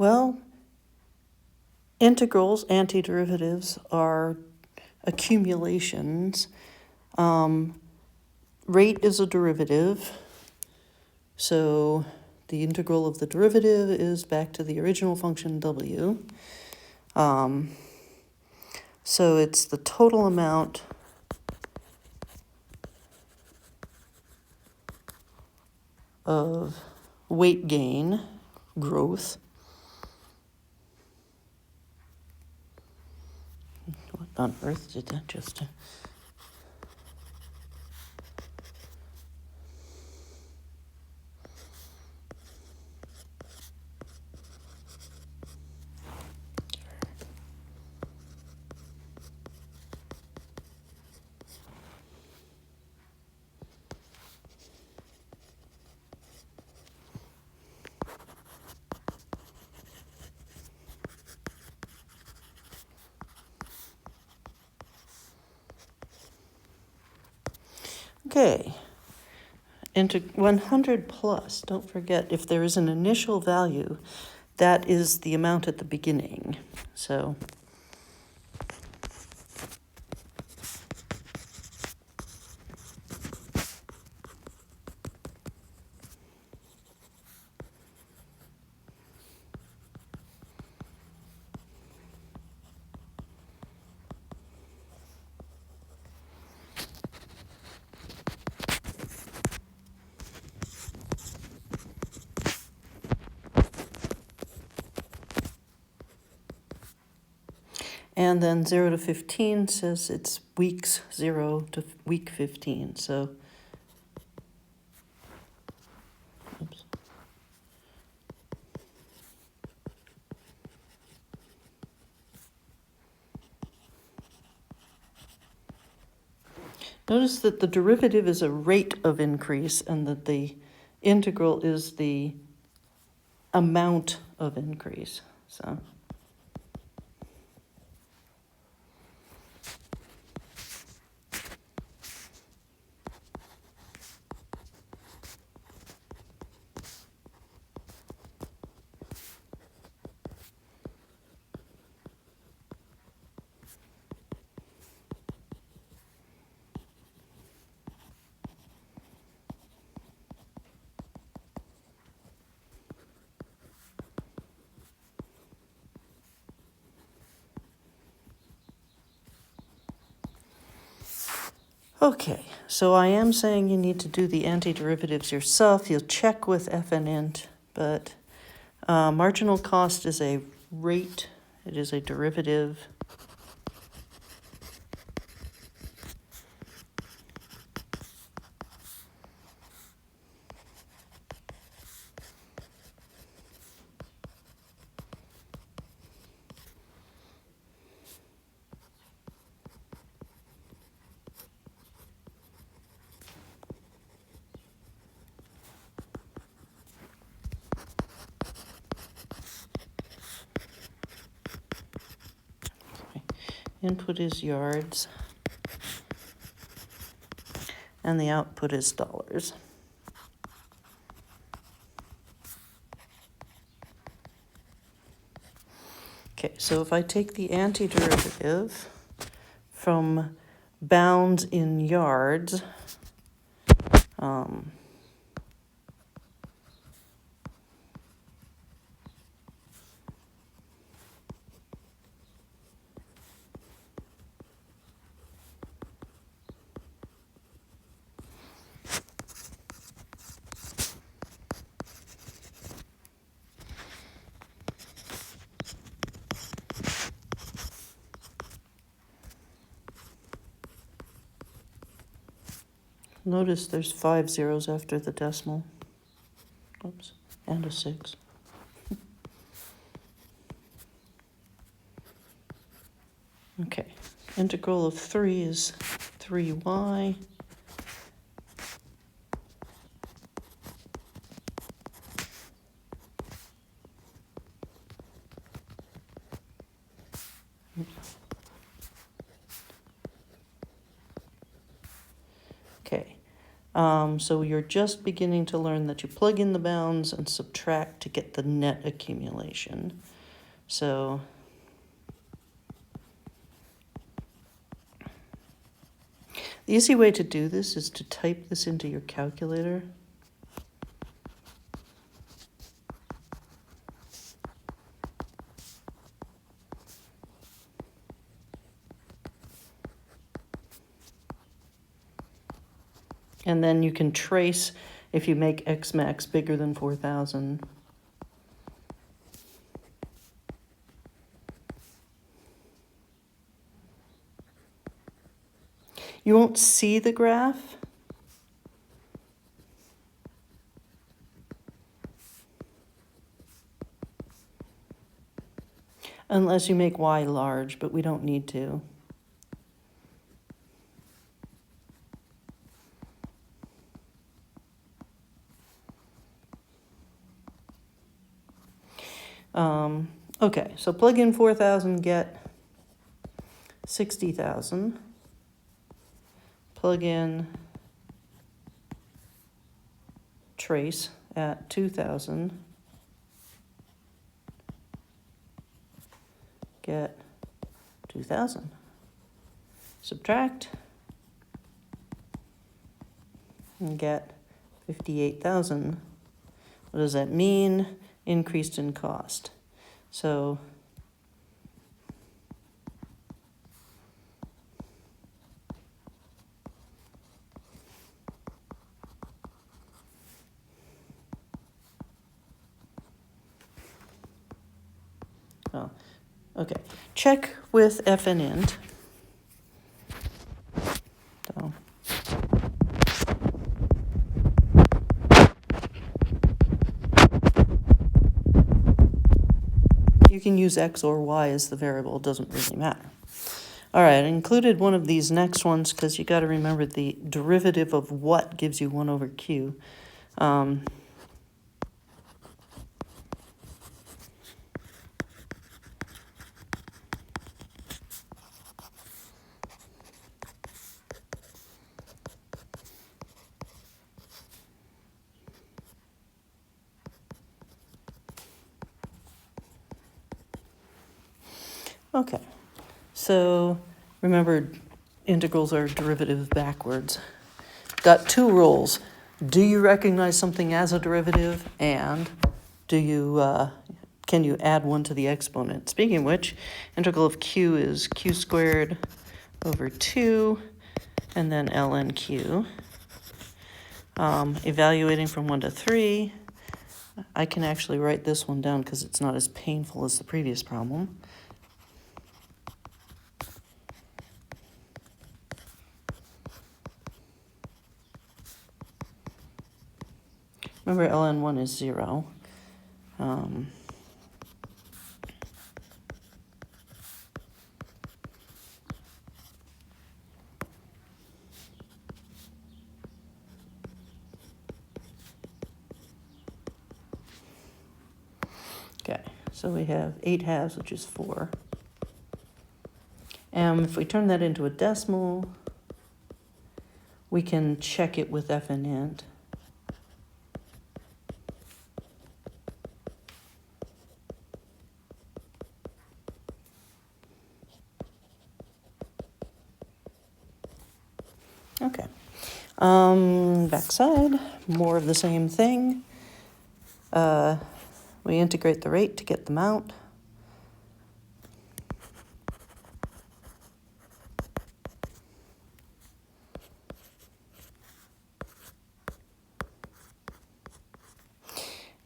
Well, integrals, antiderivatives, are accumulations. Rate is a derivative, so the integral of the derivative is back to the original function w. So it's the total amount of weight gain, growth. What on earth did that just... Okay, into 100 plus, don't forget, if there is an initial value, that is the amount at the beginning. So and then 0 to 15 says it's weeks 0 to week 15. So, oops. Notice that the derivative is a rate of increase and that the integral is the amount of increase. So. Okay, so I am saying you need to do the antiderivatives yourself. You'll check with f and int, but marginal cost is a rate. It is a derivative. Input is yards, and the output is dollars. Okay, so if I take the antiderivative from bounds in yards, notice there's 5 zeros after the decimal. Oops, and a 6. Okay, integral of 3 is 3y. Okay, So you're just beginning to learn that you plug in the bounds and subtract to get the net accumulation. So the easy way to do this is to type this into your calculator. And then you can trace if you make X max bigger than 4,000. You won't see the graph. Unless you make Y large, but we don't need to. Okay, so plug in 4,000, get 60,000. Plug in trace at 2,000. Get 2,000. Subtract and get 58,000. What does that mean? Increased in cost. So okay, check with f and int. So you can use x or y as the variable, it doesn't really matter. All right, I included one of these next ones because you got to remember the derivative of what gives you 1 over q. Okay, so remember integrals are derivatives backwards. Got two rules. Do you recognize something as a derivative, and do you can you add one to the exponent? Speaking of which, integral of q is q squared over 2, and then ln q. Evaluating from 1 to 3, I can actually write this one down because it's not as painful as the previous problem. Remember, ln1 is 0. Okay, so we have 8 halves, which is 4. And if we turn that into a decimal, we can check it with f and int. Okay. Backside, more of the same thing. We integrate the rate to get the amount.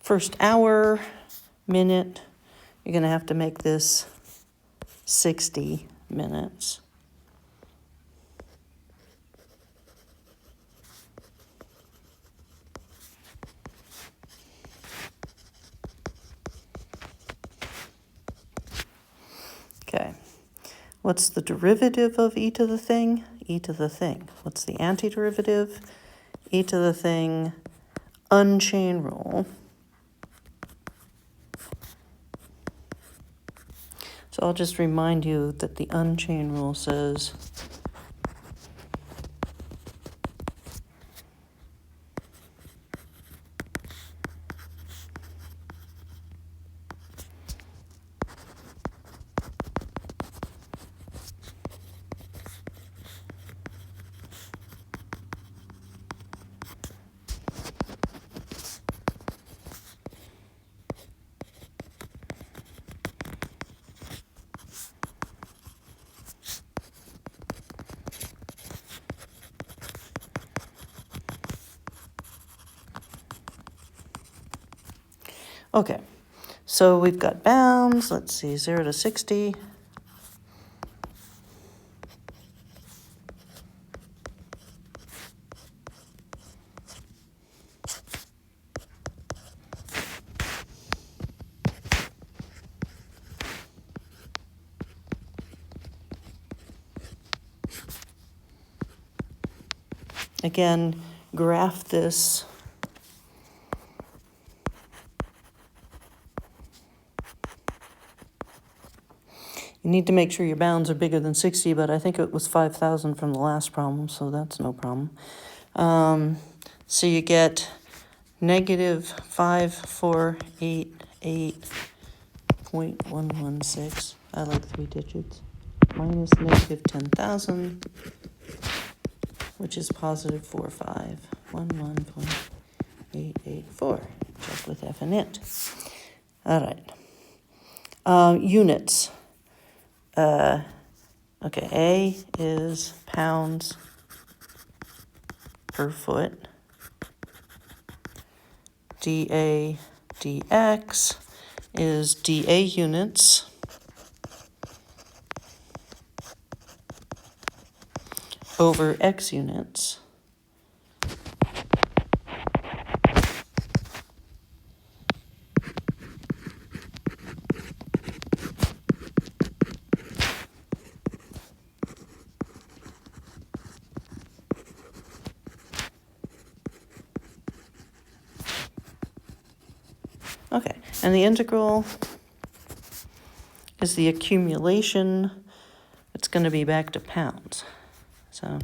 First hour, minute, you're going to have to make this 60 minutes. Okay, what's the derivative of e to the thing? E to the thing. What's the antiderivative? E to the thing, unchain rule. So I'll just remind you that the unchain rule says Okay, so we've got bounds. Let's see, 0 to 60. Again, graph this. You need to make sure your bounds are bigger than 60, but I think it was 5,000 from the last problem, so that's no problem. So you get negative 5488.116. I like 3 digits. Minus negative 10,000, which is positive 4511.884. Check with F and int. All right. Units. Okay, A is pounds per foot. dA dx is dA units over x units. Okay, and the integral is the accumulation. It's going to be back to pounds. So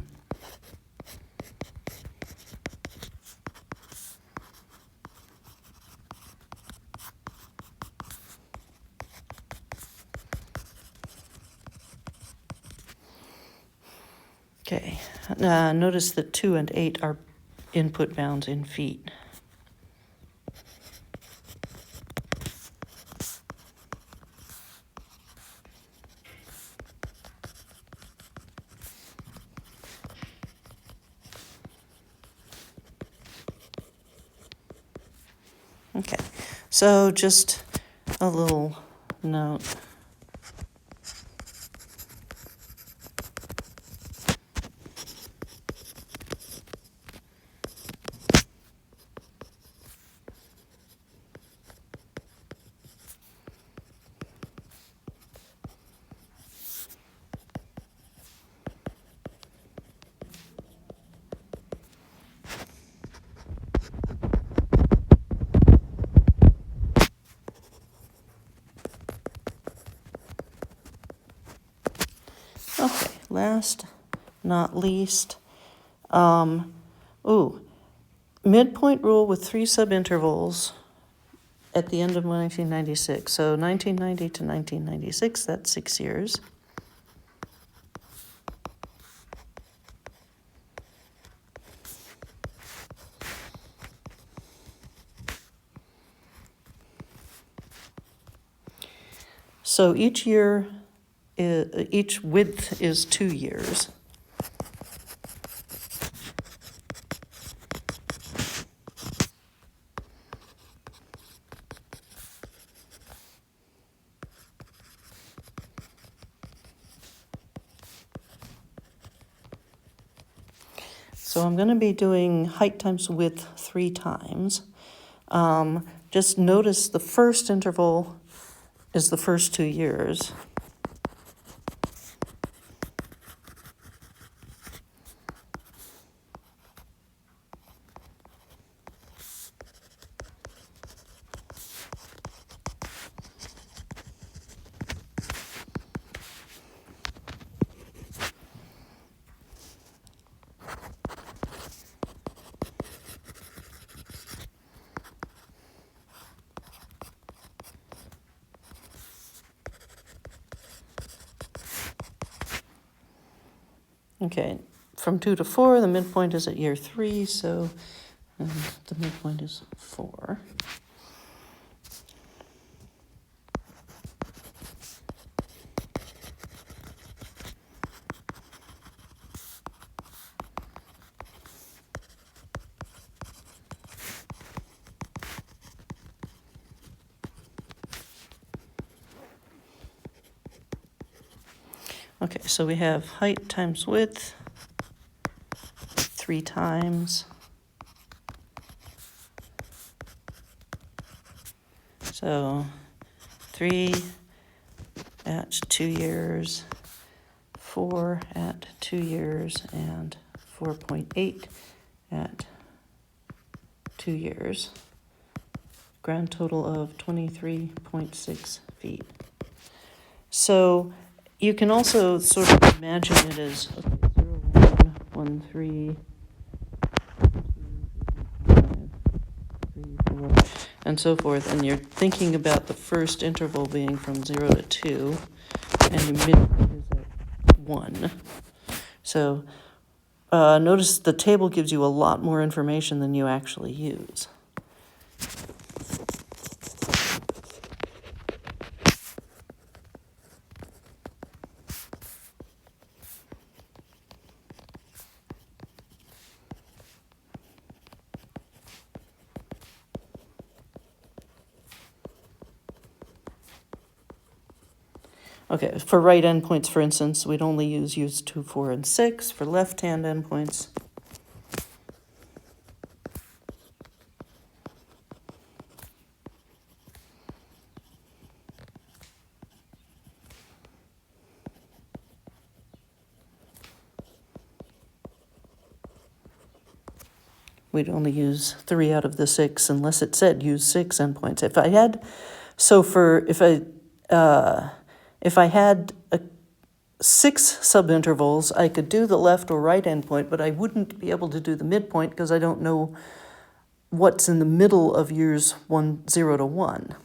okay, notice that 2 and 8 are input bounds in feet. Okay, so just a little note. Okay, last, not least. Midpoint rule with 3 subintervals at the end of 1996. So 1990 to 1996, that's 6 years. So each year, each width is 2 years. So I'm going to be doing height times width 3 times. Just notice the first interval is the first 2 years. Okay, from 2 to 4, the midpoint is at year 3, so the midpoint is 4. Okay, so we have height times width, 3 times. So 3 at 2 years, 4 at 2 years, and 4.8 at 2 years. Grand total of 23.6 feet. So you can also sort of imagine it as, okay, 0, 1, 1, 3, 3, 4, and so forth. And you're thinking about the first interval being from 0 to 2, and your midpoint is at 1. So notice the table gives you a lot more information than you actually use. Okay, for right endpoints, for instance, we'd only use 2, 4, and 6. For left-hand endpoints, we'd only use 3 out of the 6 unless it said use 6 endpoints. If I had, so for, if I had 6 subintervals, I could do the left or right endpoint, but I wouldn't be able to do the midpoint because I don't know what's in the middle of years 0 to 1.